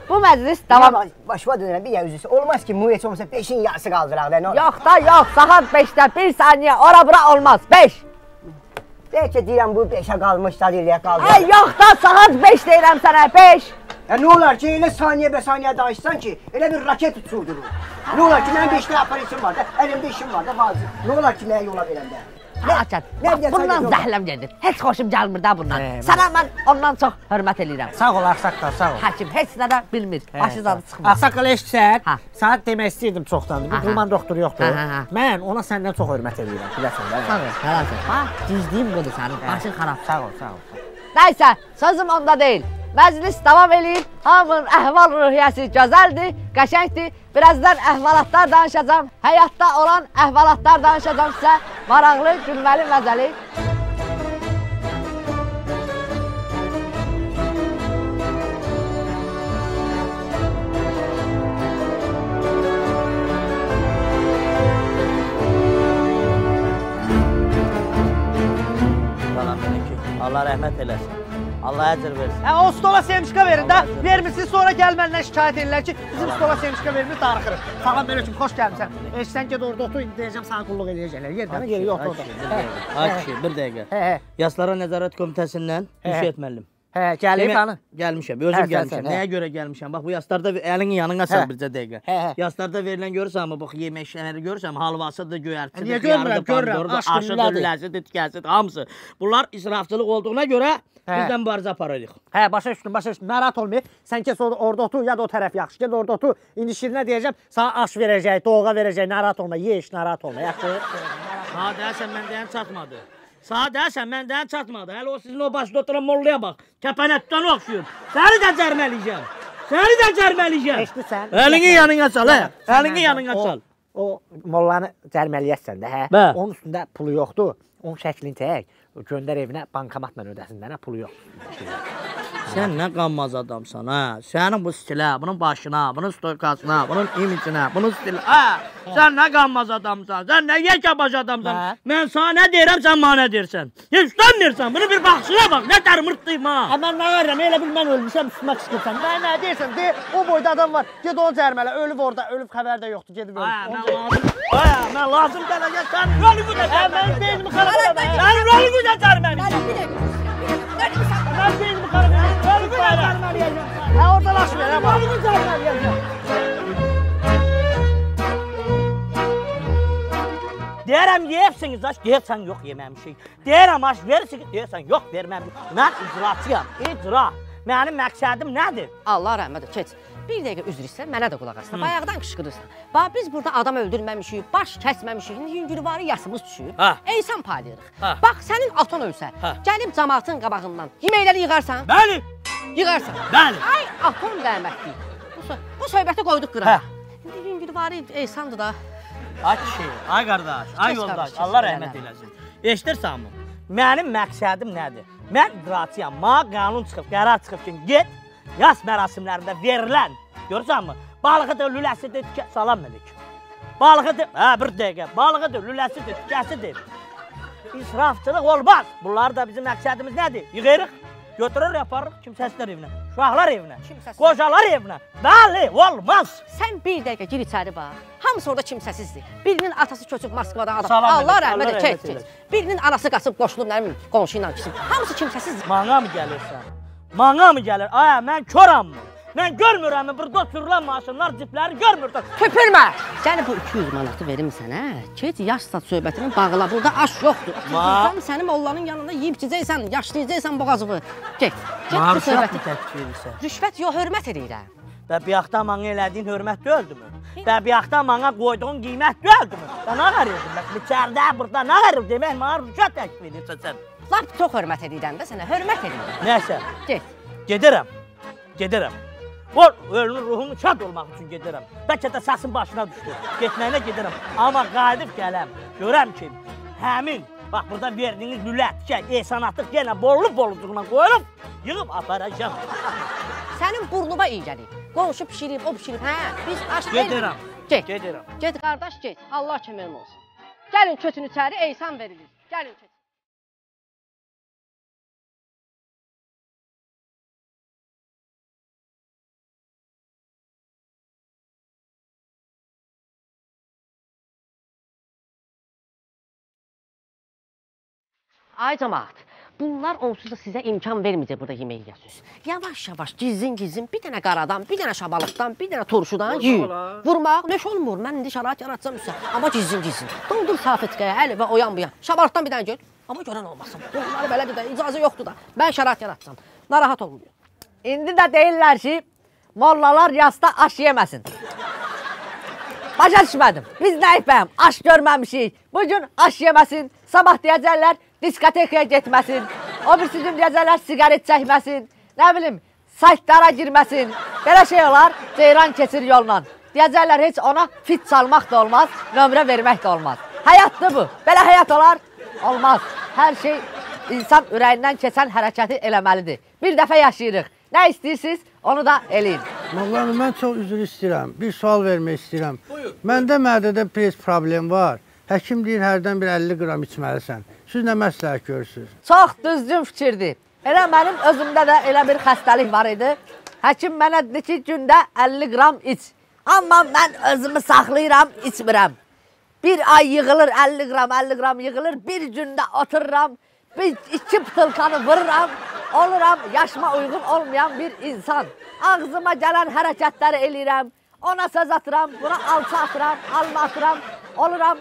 Bu məclis davam... Başıma dönərəm, bir üzr istəyəm. Olmaz ki, bunu heç olmasa 5-in yarısı qaldıraq da, nə olur? Yox da, yox, saat 5-də, 1 saniyə, ora-bura olmaz, 5. Bəlkə deyirəm, bu 5-ə qalmış da deyirək qaldıraq. Yox da, saat 5 deyirəm sənə, 5. Nə olar ki, elə saniyə bə saniyə danışsan ki, elə bir raket uçurdurur. Nə olar ki, mənim 5-də aparışım var da, əlimdə işim var da, vazir. Nə olar ki, mənə yola verəndə? Bundan zəhləm gedir. Heç xoşum gəlmir də bundan. Sənə mən ondan çox hörmət eləyirəm. Sağ ol, Ağsaqqal, sağ ol. Həkim heç nədə bilmir, başı zadı çıxmır. Ağsaqqal eşitsən, sənə demək istəyirdim çoxdandır. Bu qulman doktoru yoxdur. Mən ona səndən çox hörmət eləyirəm, biləsən də. Sağ ol, sağ ol. Gizliyim budur sənin, başın xarab. Sağ ol. Nəysə, sözüm onda deyil. Məclis davam eləyir, hamının əhval-ruhiyyəsi gözəldir, qəşəngdir. Birazdan əhvalatlar danışacağım, həyatda olan əhvalatlar danışacağım sizə. Maraqlı, gülməli, məzəli. Allah rəhmət eləsin. Allah əcr versin. O stola semşka verin də, vermişsiniz sonra gəl məndən şikayət edirlər ki, bizim stola semşka vermir, darıxırıq. Salam Mələküm, xoş gəlmişsən. Sən get orada otur, indi deyəcəm sana qulluq eləyəcəklər. Yerdən yeri yoxdur orada. Ay kişi, bir dəqiqə. Yaslara Nəzarət Komitəsindən Müşfiyyət müəllim. Gəlib hanı? Gəlmişəm, özüm gəlmişəm. Nəyə görə gəlmişəm? Bax bu yaslarda əlin yanına sal bircə dəqiqə. Yaslarda verilən görürsən mi? Bax yemək şeyləri görürsən mi? Halvasıdır, göyərçidir, niyə görürəm? Aşıdır, ləzzətidir, tikəsidir, hamısı. Bunlar israfçılıq olduğuna görə bizdən mübarizə aparırıq. Başa düşdüm. Narahat olmayın. Sən kes orada otur, ya da o tərəf yaxşı. Get orada otur. İndi Şirinə deyəcəm, sana aş verəcək, doğğa verəcək. Narahat olma, ye iş, narahat olma. Yaxşı. Ha, deyəsən mən deyən çatmadı. Sağa deyəsən, mən deyən çatmadı. Hələ o sizin o başda oturan mollaya bax. Kəpənətdən oxşuyur. Səni də cərməliyəcəm. Eşdirsən? Əlini yanına çal, hə? Əlini yanına çal. O mollanı cərməliyəsən də, hə? Onun üstündə pulu yoxdur. Onun şəklini çək. Göndər evinə bankomatla ödəsin də, pulu yoxdur. Sən nə qanmaz adamsan, hə? Sənin bu stilə, bunun başına, bunun stoykasına, bunun imicinə, bunun stilə, hə? Sən nə qanmaz adamsan, sən nə yekəbaş adamsan. Mən sana nə deyirəm, sən mənə deyirsən. Heç dönmürsən, bunu bir baxışına bax, nə tərmırtdıyım, ha? Mən nə verirəm, elə bil mən ölmüşəm, üstümə çıxırsan. Nə deyirsən, o boyda adam var, ged onu cərmələ, ölüb orada, ölüb xəbər də yoxdur, gedib ölüb. Mən lazım gələcək, sən rolümü də cərməli. Mən deyilmi xarabələmə, sən rolümü də cərməli. Mən deyilmi xarabələmə, rolümü də cərməliyəcəm. Hə, oradan aş ver, hə, bax. Rolümü cərməliyəcəm. Deyərəm, yeyərsiniz, aş, deyərsən, yox, yeməmişik. Deyərəm, aş, verirsiniz, deyərsən, yox, verməmişik. Mən icraçıyam, icra. Mənim məqsədim nədir? Allah rəhmət keç. Bir dəqiqə üzr istəyirəm, mənə də qulaq asın. Bayaqdan qışqırırsan. Bax biz burada adam öldürməmişik, baş kəsməmişik. İndi yüngülvarı yasımız düşüb. Eysan paylayırıq. Bax sənin atan ölsə, gəlib cəmaatın qabağından yeməkləri yığarsan? Bəli. Yığarsan? Bəli. Ay, atam rəhmətli. Bu söhbəti qoyduq qırağa. İndi yüngülvarı eysandır da. Ay kişi, ay qardaş, ay yoldaş, Allah rəhmət eləsin. Eşidirsən mi? Mənim məqsədim nədir? Mən icraçıyam, mənə qanun çıxıb, qərar çıxıb ki, get, yas mərasimlərində verilən Görürsən mi? Balığıdır, lüləsidir, salam əleyküm. Balıqıdır, bir dəqiqə, balıqıdır, lüləsidir, tikəsidir. İsrafçılıq olmaz. Bunlar da bizim məqsədimiz nədir? Yığırıq, götürür, yaparıq kimsəsizlər evinə, uşaqlar evinə, qocalar evinə. Bəli, olmaz. Sən bir dəqiqə gir içəri bax. Hamısı orada kimsəsizdir. Birinin atası köçüb Moskvadan adam. Salam Allah əleykum, rəhmət Allah et, rəhmət keç. Birinin anası qaçıb qoşulub nə bilim qonşu ilə keçib. Hamısı kimsəsizdir. Mana mı gəlirsən? Mana mı gəlir? Ay, mən köram mı? Mən görmürəm, burada sürülən maşınlar, cipləri görmürəm. Tüpürmə! Səni bu 200 manatı verim sənə. Keç yaş sat söhbətini bağla. Burada aş yoxdur. Sən sənin oğlanın yanında yeyib içəcəksən, yaşlayacaqsan boğazını. Get. Get bu söhbəti. Rüşvət yox, hörmət edirəm. Bəbiyaqdan mənə elədiyin hörmət deyildimi? Bəbiyaqdan mənə qoyduğun qiymət deyildimi? Sən nə qarıyordun? Bəs içəridə, burada nə qarıyordun? Demək, mənə rüşvət təklif edirsən sən. Lap çox hörmət edirəm də sənə, hörmət edirəm. Nəsə? Get. Gedirəm. Gedirəm. Ölünün ruhumu şad olmaq üçün gedirəm. Bəlkə də səsin başına düşdü. Getməyinə gedirəm. Amma qayıdıb gələm. Görəm ki, həmin, bax burada verdiyiniz lülət, ehsanatlıq yenə bollu-bollucuğuna qoyulub, yığıb aparacam. Sənin burnuma iyi gəlir. Qonşu pişirib, o pişirib. Hə, biz aş Gedirəm. Get. Gedirəm. Get qardaş, get. Allah köməyin olsun. Gəlin kötün içəri, ehsan verilir. Gəlin kötün. Ay cəmaat, bunlar onsuz da sizə imkan verməyəcək burada yemək yiyəsiniz. Yavaş-yavaş, gizlin-gizlin bir dənə qaradan, bir dənə şabalıqdan, bir dənə turşudan yiyin. Vurmaq nəş olmur, mən indi şərait yaratacam üstə. Amma gizlin-gizlin. Doldur safetkaya, əli və oyan bu yan. Şabalıqdan bir dənə göt, amma görən olmasın. Bunları belədir də, icazə yoxdur da. Mən şərait yaratacam. Narahat olmuyor. İndi də deyirlər ki, mollalar yasta aş yeməsin. Başa düşmədim. Biz nə ipəm, aş görməmişik. Bugün aş yeməsin, sabah deyəcəklər, diskotekaya getməsin. O birisi gün deyəcəklər, sigaret çəkməsin. Nə bilim, saytlara girməsin. Belə şey olar, ceyran keçir yolla. Deyəcəklər, heç ona fit çalmaq da olmaz, nömrə vermək də olmaz. Həyatdır bu. Belə həyat olar, olmaz. Hər şey insan ürəyindən keçən hərəkəti eləməlidir. Bir dəfə yaşayırıq. Nə istəyirsiniz, onu da eləyin. Moğlanım, mən çox üzr istəyirəm. Bir sual vermək istəyirəm. Məndə mədədə pres problem var. Həkim deyir, hərdən bir 50 qram içməlisən. Siz nə məsləhət görürsünüz? Çox düzgün fikirdir. Elə mənim özümdə də elə bir xəstəlik var idi. Həkim mənə dedi ki, gündə 50 qram iç. Amma mən özümü saxlayıram, içmirəm. Bir ay yığılır 50 qram yığılır. Bir gündə otururam, bir 2 butulkanı vururam. Oluram yaşıma uyğun olmayan bir insan. Ağzıma gələn hərəkətləri eləyirəm. Ona söz atıram, buna alça atıram, alma atıram. Oluram,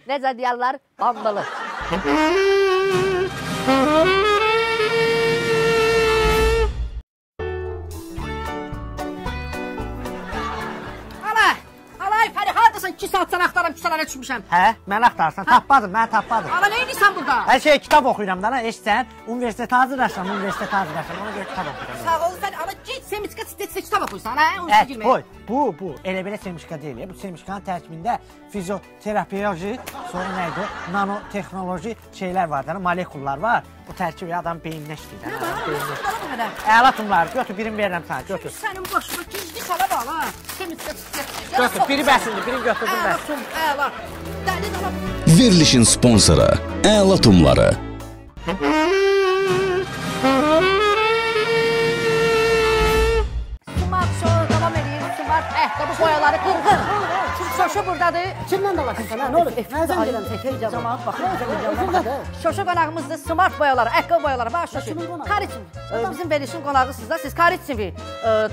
necə deyərlər, bambalı. Alay, Fəri, haradasan? 2 saatsan axtaram, 2 saat düşmüşəm. Hə, məni axtarsan, tapmadım, məni tapmadım. Ala, nə edirsən burada? Hər şey kitab oxuyuram da, eşsən, universitetə hazırlaşıram, ona görə kitab oxuyuram. Sağ ol, sən ala git, semiçka kitab oxuyursan, hə? Onu girmək. Bu, elə belə semiçka deyil, bu semiçkanın tərkibində fizioterapiyoji, sonra nə idi, nanotexnoloji şeylər var da, molekullar var. Bu tərkibi adam beyninə işləyir. Nə var? Əla tımlar, götür, birini verirəm sana, götür. Sənin başına gizli xala bağlı, ha? Semiçka Götür, biri bəsindir, birini götürdüm bəs. Əla, dəli dala. Verilişin sponsoru Əla Tumları. Smart Show davam edir, Smart ayaqqabı boyaları qırğın. Şoşu buradadır. Kimdən dalaşın sən, nə olur? Nəzən gələm, təkər cəmaat baxın. Şoşu qonağımızdır, Smart boyaları, ayaqqabı boyaları. Bax, Şoşu, kar için. Bizim verilişin qonağısınız da, siz kar için bir.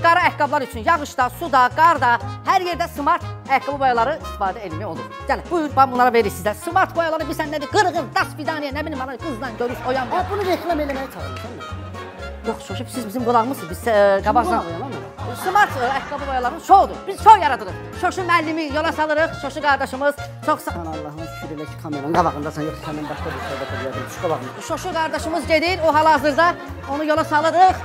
Qara ayaqqabılar üçün yağışda, suda, qarda, hər yerdə Smart ayaqqabı boyaları istifadə edilmək olur. Gəlin, buyur, ben bunlara veririk sizə. Smart boyaları bilsən nədir? Qırğın, das fidaniyə, nə bilim, bana qızla görüş, oyan. Bunu reklam eləməyə çalışırsan. Yox, Şoşu, siz bizim qonağımızsınız, biz qabaqdan. Smart ayaqqabı boyaların şoudur. Biz şou yaradırıq. Şoşu müəllimi yola salırıq. Şoşu qardaşımız çox sağ... Allah'ın şükür elə ki, kameranın qabağındasan, yoxsa səndən başqa bir şeydə qoyardım. Şu qabağında. Şoşu qardaşımız gedir, o hal-hazırda onu yola salırıq.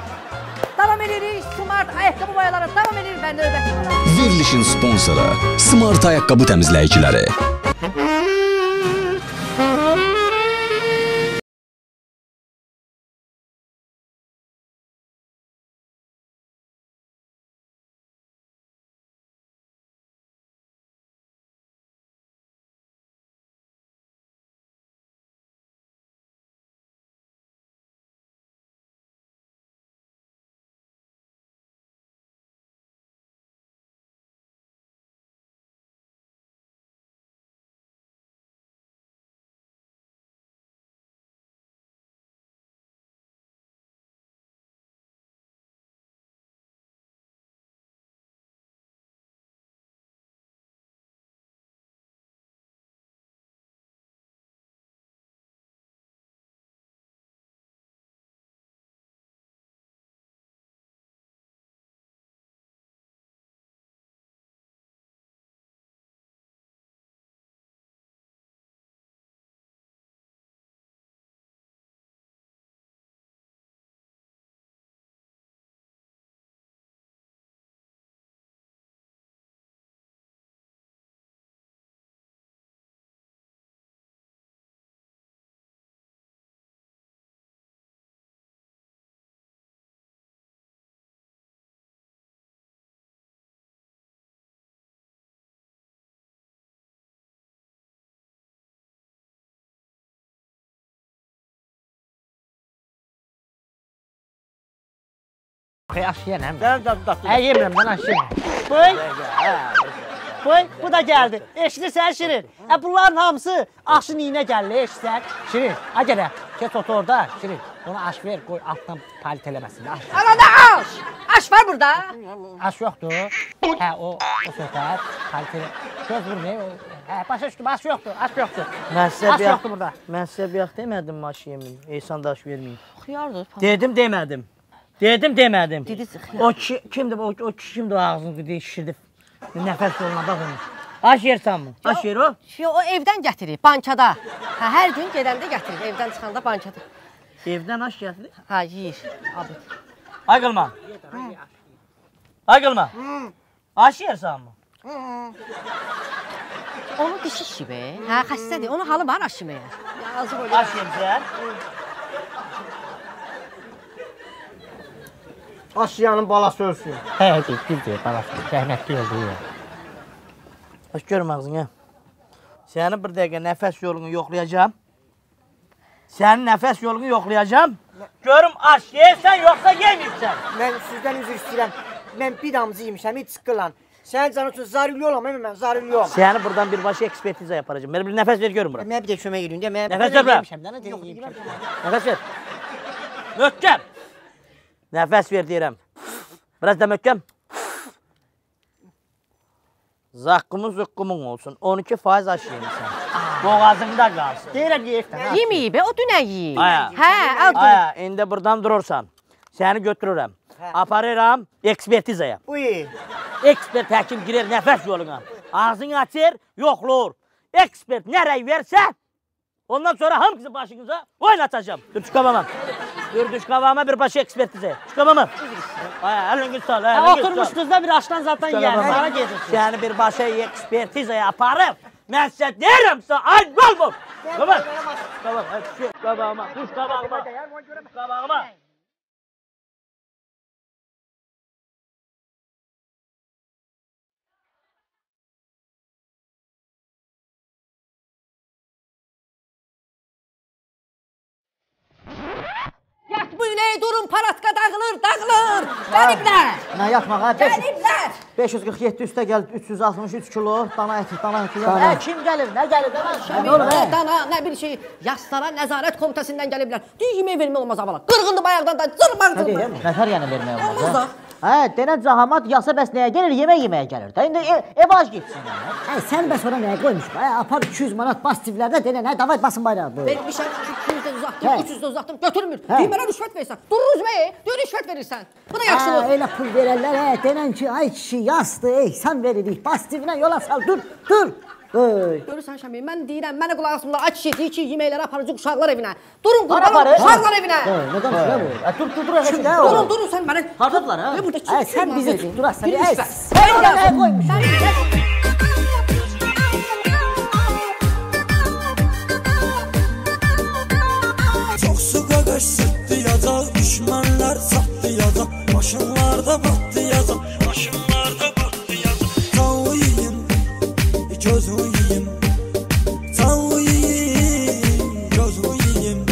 Davam edirik, Smart ayaqqabı boyaları davam edir və növbəti. Verilişin sponsoru Smart ayaqqabı təmizləyiciləri. Aşıyanəm. Sən tatlı. Yemirəm, mən aşıyanəm. Boy, bu da gəldi. Eşidirsən Şirin? Bunların hamısı aşın iyinə gəlir, eşidirsən? Şirin, gələ, keç otur orada, Şirin. Ona aş ver, qoy altdan palit eləməsin. Ana aş! Aş var burada. Aş yoxdur. Hə, o söhbət, palit elə. Göz vurmayın. Hə, başa düşdüm, aş yoxdur, aş yoxdur. Aş yoxdur burada. Mən sizə bir yax demədim aş yemin. Eysan da aş verməyin. Xiyardır. Dedim, demədim. Dedim, demədim. Dediniz, O kimdir, o kimdir o ağzını şişirdi. Nəfəs yoluna bax onu. Aş yersən mi? Aş yer o? O evdən gətirir, bankada. Hər gün gedəndə gətirir, evdən çıxanda bankada. Evdən aş gətirir? Ha, yeyir. Ay qılma. Ay qılma. Aş yersən mi? Onun dişi şibe. Hə, xəstədir. Onun halı var aş yeməyə. Yazıq olur. Aş yersən? Aşıyanın balası ölsün. Hə, düzdür, balası. Rəhmətli oldu. Aş görüm ağzını. Sənin bir dəqiqə nəfəs yolunu yoxlayacağım. Sənin nəfəs yolunu yoxlayacağım. Görüm aş yersən yoxsa yeməyibsən. Mən sizdən üzr istəyirəm. Mən bir damcı yemişəm, heç sıxılan. Sənin canın üçün zaril yolam, mən zaril yolam. Səni buradan birbaşa ekspertiza yaparacağım. Mənə bir nəfəs ver görüm bura. Mən bir də kömək edin deyə. Nəfəs ver bura. Nəfəs ver. Möhkəm. Nəfəs ver deyirəm. Biraz da möhkəm. Zaqqımın zıqqımın olsun. 12% aş yemişsən. Boğazında qalsın. Deyirəm yeyibdən. Yeməyib, o dünən yeyib. Aya. Hə, Aya, indi buradan durursan. Səni götürürəm. Aparıram ekspertizaya. Uy. Ekspert həkim girer nəfəs yoluna. Ağzını açır, yoxlur. Ekspert nə rəy versə, ondan sonra hamısı başınıza oynatacağım. Dur çıkamamam. Dur çıkamamam bir başı ekspertizaya. Çıkamamam. Aya, əlini sal. Oturmuşdunuz da bir aşdan zaten yəni. Sana gedirsin. Səni bir başı ekspertizaya aparıb. Mən sizə deyirəm sizə, ay olmur. Tamam. Tamam, hadi qabağıma. Düş qabağıma. Qabağıma. Yatmayın, durun, paratka dağılır, dağılır. Gəliblər. Nə yatmağa? Gəliblər. 547 üstə gəlib 363 kilo dana əti, dana kilo. Kim gəlib? Nə gəlib? Dana, nə bir şey, Yaslara Nəzarət Komitəsindən gəliblər. Düy yemək vermək olmaz avalar. Qırğındı bayaqdan da cırmaq. Nətər yəni vermək olmaz? Hə, denən cahamat yasa bəs nəyə gəlir? Yemək yeməyə gəlir də. İndi ev ac getsin. Hə, sən bəs ora nəyə qoymuş? Hə, apar 200 manat bas tivlərdə denən, hə, davay basın bayrağı. Vermişəm 200 də uzatdım, 300 də uzatdım, götürmür. Deyir mənə rüşvət verirsən. Dururuz bəy, deyir rüşvət verirsən. Bu da yaxşı olur. Elə pul verərlər, hə, denən ki, ay kişi yasdı, sən veririk. Bas tivinə yola sal, dur. Görürsən Şəmi, mən deyirəm, mənə qulaq asmırlar, ay kişi, deyir ki, yeməkləri aparıcıq uşaqlar evinə. Durun, qurbanım, uşaqlar evinə. Nə danışır bu? Dur, Durun, sən mənə. Hardadılar, hə? Sən bizi tutdurasan. Sən nəyə qoymuşsun? Çok su qaqaş sırtlayacaq, düşmanlar satlayacaq, maşınlarda batlayacaq, maşınlarda batlayacaq. Tavu yiyim, gözü yiyim, tavu yiyim, gözü yiyim.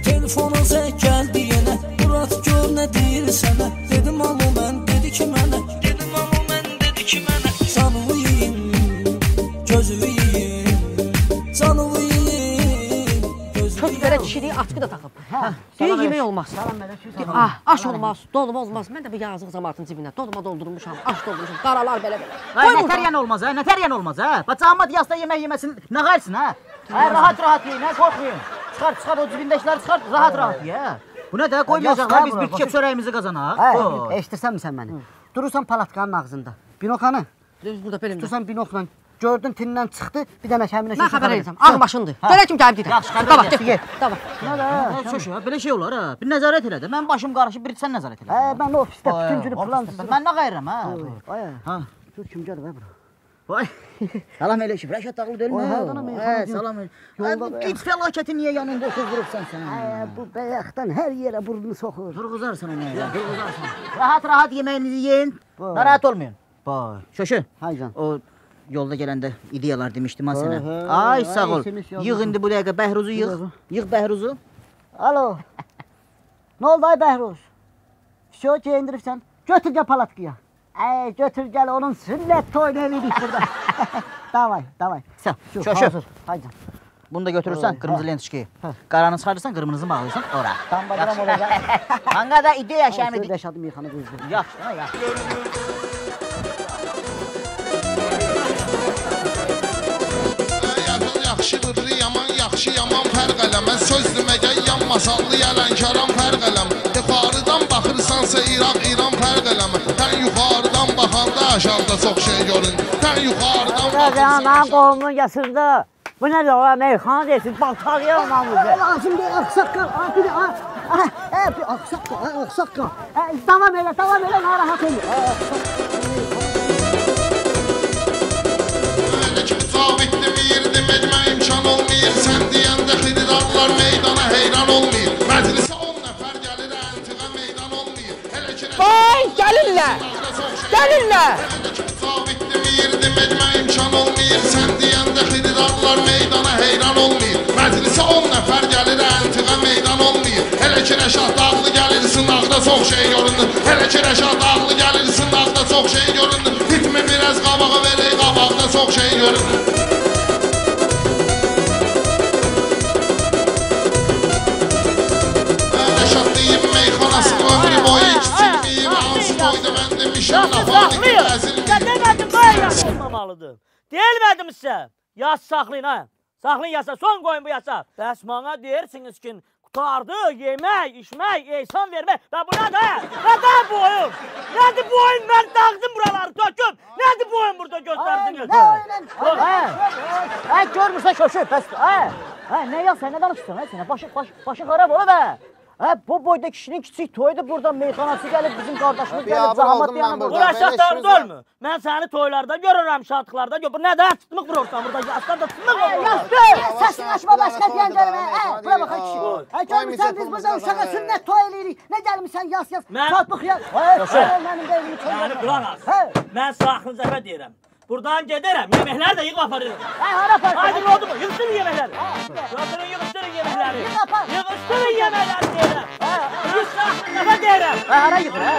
Telefona zəng gəldi yenə, Murat gör nə deyir sənə. Dedim ama mən, dedi ki mənə, dedim ama mən, dedi ki mənə. Tavu yiyim, gözü yiyim, tavu yiyim, gözü yiyim. Belə kişiliyi atkı da taxıb. Deyir yemək olmaz. Aş olmaz, dolma olmaz. Mən də bu yazıq zamartın cibinə dolma doldurmuşam, aş doldurmuşam, qaralar belə. Nətər yəni olmaz, hə? Nətər yəni olmaz, hə? Bax, camat yasda yemək yeməsin, nə qayırsın, hə? Hə, rahat yeyin, hə? Qorxmayın. Çıxar, o cibindəkiləri çıxar, rahat ye, hə? Bu nə də? Qoymayacaqlar, biz bir tikə çörəyimizi qazanaq. Hə, eşitirsən sən məni? Durursan palatkanın ağzında. Binokanı. Burada belimdə. Tutursan binokla. Gördün tinindən çıxdı, bir dənə həminə Mən xəbər edəcəm, ağ başındır. Gələ kim gəlib gedir. Yaxşı, xəbər edəcəm. Davay. Nə də? Şoş, belə şey olar, hə? Bir nəzarət elə də. Mən başım qarışıb, bir sən nəzarət elə. Hə, mən ofisdə bütün günü plan düzəltdim. Mən nə qayıram, hə? Ha. Gör kim gəlir bura. Vay. Salam eləşib, Rəşad Dağlı deyilmi? Hə, salam eləşib. Git fəlakəti niyə yanında oturursan sən? Hə, bu bəyəxdən hər yerə burnunu soxur. Durğuzarsan onu, durğuzarsan. Rahat yeməyinizi yeyin, narahat olmayın. Vay. Şoşu, o yolda gələndə ideyalar demişdim ha sənə. Ay, sağ ol. Yığ indi bu dəqiqə Bəhruzu yığ. Yığ Bəhruzu. Alo. Nə oldu ay Bəhruz? Şo geyindiribsən. Götür gəl palatkaya. Götür gəl onun sünnət toyunu elədik burada. Davay. Şoşu. Haydi. Bunu da götürürsən qırmızı lentişkiyi. Qaranı çıxarırsan, qırmızı bağlıysan ora. Dambadıram olacaq. Hanqa da ideya şəmidik. Rəşadı meyxana qızdır. Yaxşı. Yaxşıdır yaman, yaxşı yaman fərq eləməz. Sözdür məgər yanmasallı yələnkaran fərq eləməz. Yuxarıdan baxırsansa İran fərq eləməz. Sən yuxarıdan baxanda aşağıda çox şey görün. Sən yuxarıdan baxırsan. Mən qohumun yasırdı. Bu nədir ola meyxana deyilsin, baltalıya olmamızdır. Lazım bir axsaqqal. Axsaqqal. Davam elə, narahat olur. Sabitli bir mecmə imkan olmayır. Sən deyəndə xiridarlar meydana heyran olmayır. Məclisə 10 nəfər gəlir, əntiqə meydan olmayır. Vay, gəlirlər! Sabitli bir mecmə imkan olmayır. Sən deyəndə xiridarlar meydana heyran olmayır. Məclisə 10 nəfər gəlir, əntiqə meydan olmayır. Hələ ki Rəşad dağlı gəlir, sınaqda çox şey göründü. Hələ ki Rəşad dağlı gəlir, sınaqda çox şey göründü. Ritmi biraz qabağa verək, qabaqda çox şey göründü. Rəşad deyib meyxanası ömrü boyu kiçilməyib. Ansız boyda mən demişəm, nafanik əzilməyib. Demədim, böyle yapılmamalıdır. Deyilmədim sizə. Yas saxlayın, ha. Saxlayın yasa, son qoyun bu yasa. Bəs bana deyirsiniz ki, qutardı, yemək, içmək, ehsan vermək. Və bu nədir? Nədir bu oyun? Nədir bu oyun? Mən dağdım buraları, töküm. Nədir bu oyun burada göstərdiniz? Nə oyun? Görmürsən Şoşu, bəs. Nə ya, sən nə danışırsan? Başı xarab ola bə. Bu boyda kişinin kiçik toyudur, burada meyxanası gəlib, bizim qardaşımız gəlib, zahamat dayanıb burada. Bu Rəşad dağlı olmu? Mən səni toylarda görürəm, şadlıqlarda görürəm. Nədən tutmuq vurursan burada? Yaslar da tutmuq vurursan. Yasdır! Səsini açma başqa deyən gəlmə. Bura baxaq kişi. Görmürsən biz burada uşağa sünnət toy eləyirik. Nə gəlmirsən yas. Çatmıq yas. Məni qulaq as. Mən saxlı zəfə deyirəm. Buradan gedərəm, yeməkləri də yığıb aparırım. Hara aparırım? Haydi oldu mu? Yığışdırın yeməkləri. Yığışdırın yeməkləri. Yığışdırın yeməkləri deyirəm. Biz saxlı zəfə deyirəm. Hara yığır, hə?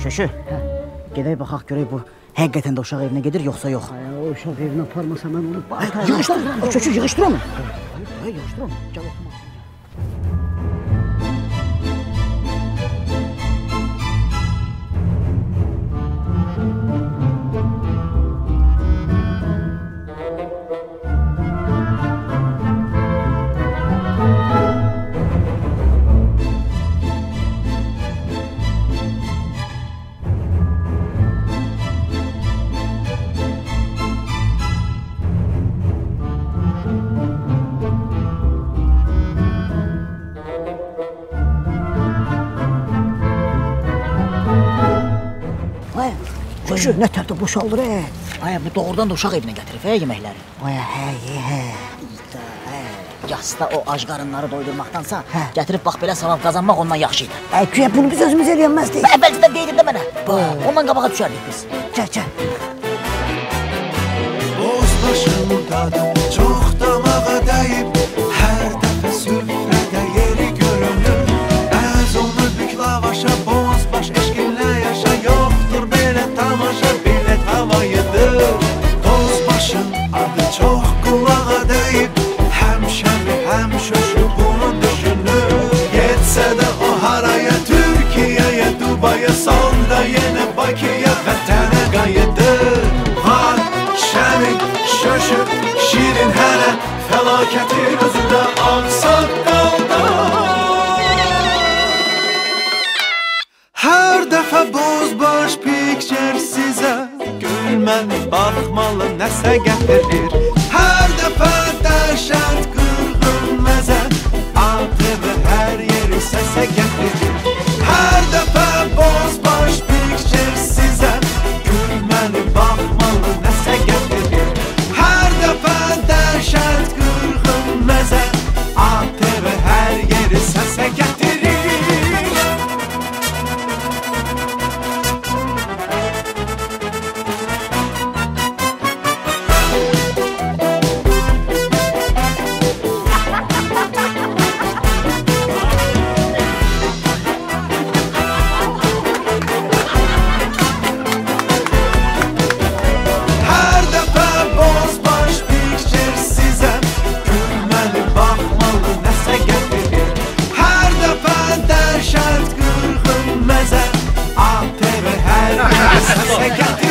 Şöşü, gedək baxaq görək bu həqiqətən də uşaq evinə gedir, yoxsa yox. O uşaq evinə aparmasa mən onu bağlayayım. Yığışdır, Şöşü, yığışdır onu. Yığışdır onu, gəl oxuma. Şöşü, nə tərdə boşaldır, bu doğrudan da uşaq evinə gətirib, yeməkləri. Yasda o ac qarınları doydurmaqdansa, gətirib bax belə savab qazanmaq ondan yaxşı idi. Güya bunu biz özümüz eləyənməzdik. Bəlkə də deyildim də mənə. Ondan qabağa düşərdik biz. Gəl. Boz başımdadır, çox damağa dəyib, hər dəfə süfrədə yeri görünür. Əz onu bük lavaşa, boz baş eşqinlə yaşa, yoxdur belə tamaşa, bilət havayıdır. Boz başın adı çox qulağa dəyib, həm şöşü bunu düşünür. Getsə də o haraya, Türkiyəyə, Dubaya, sonra yenə Bakıya, vətənə qayıdır. Var, şəmin, şöşü, şirin hələ, fəlakətin özü də ağsaqqalda. Hər dəfə bozbaş pikçer sizə gülməni baxmalı nəsə gətirir. Hər dəfə dəhşət qırğın məzə ATV hər yeri səsə gətirir. Hər dəfə bozbaş pikçer sizə gülməni baxmalı nəsə gətirir. Sənə gel